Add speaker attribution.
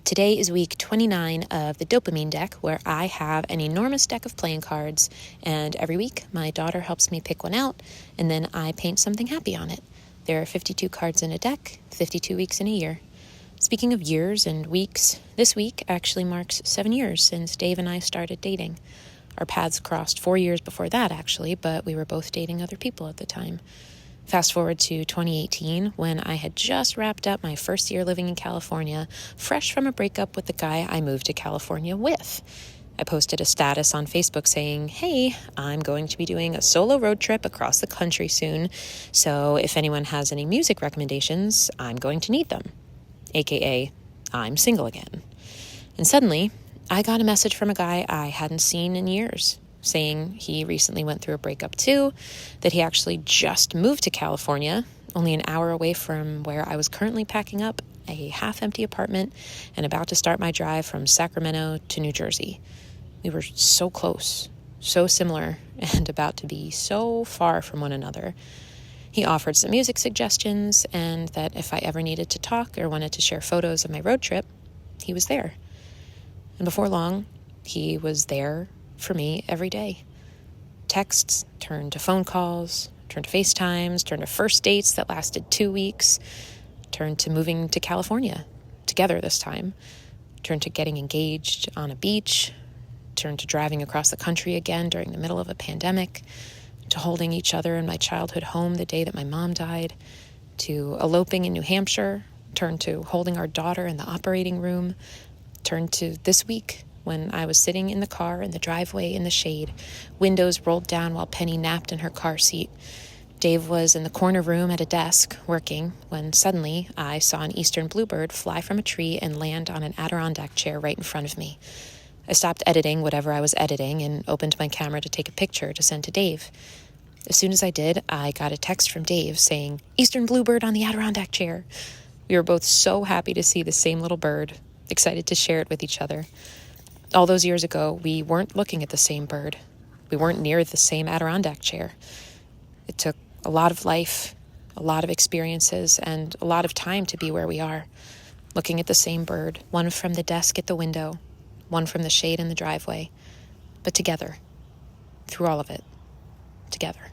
Speaker 1: Today is week 29 of the Dopamine deck, where I have an enormous deck of playing cards, and every week my daughter helps me pick one out, and then I paint something happy on it. There are 52 cards in a deck, 52 weeks in a year. Speaking of years and weeks, this week actually marks 7 years since Dave and I started dating. Our paths crossed 4 years before that, actually, but we were both dating other people at the time. Fast forward to 2018, when I had just wrapped up my first year living in California, fresh from a breakup with the guy I moved to California with. I posted a status on Facebook saying, "Hey, I'm going to be doing a solo road trip across the country soon, so if anyone has any music recommendations, I'm going to need them." AKA, I'm single again. And suddenly, I got a message from a guy I hadn't seen in years, saying he recently went through a breakup too, that he actually just moved to California, only an hour away from where I was currently packing up a half-empty apartment and about to start my drive from Sacramento to New Jersey. We were so close, so similar, and about to be so far from one another. He offered some music suggestions, and that if I ever needed to talk or wanted to share photos of my road trip, he was there. And before long, he was there for me every day. Texts turned to phone calls, turned to FaceTimes, turned to first dates that lasted 2 weeks, turned to moving to California, together this time, turned to getting engaged on a beach, turned to driving across the country again during the middle of a pandemic, to holding each other in my childhood home the day that my mom died, to eloping in New Hampshire, turned to holding our daughter in the operating room, turned to this week when I was sitting in the car in the driveway in the shade, windows rolled down while Penny napped in her car seat. Dave was in the corner room at a desk working when suddenly I saw an eastern bluebird fly from a tree and land on an Adirondack chair right in front of me. I stopped editing whatever I was editing and opened my camera to take a picture to send to Dave. As soon as I did, I got a text from Dave saying, "Eastern bluebird on the Adirondack chair." We were both so happy to see the same little bird, excited to share it with each other. All those years ago, we weren't looking at the same bird. We weren't near the same Adirondack chair. It took a lot of life, a lot of experiences, and a lot of time to be where we are, looking at the same bird, one from the desk at the window, one from the shade in the driveway, but together, through all of it, together.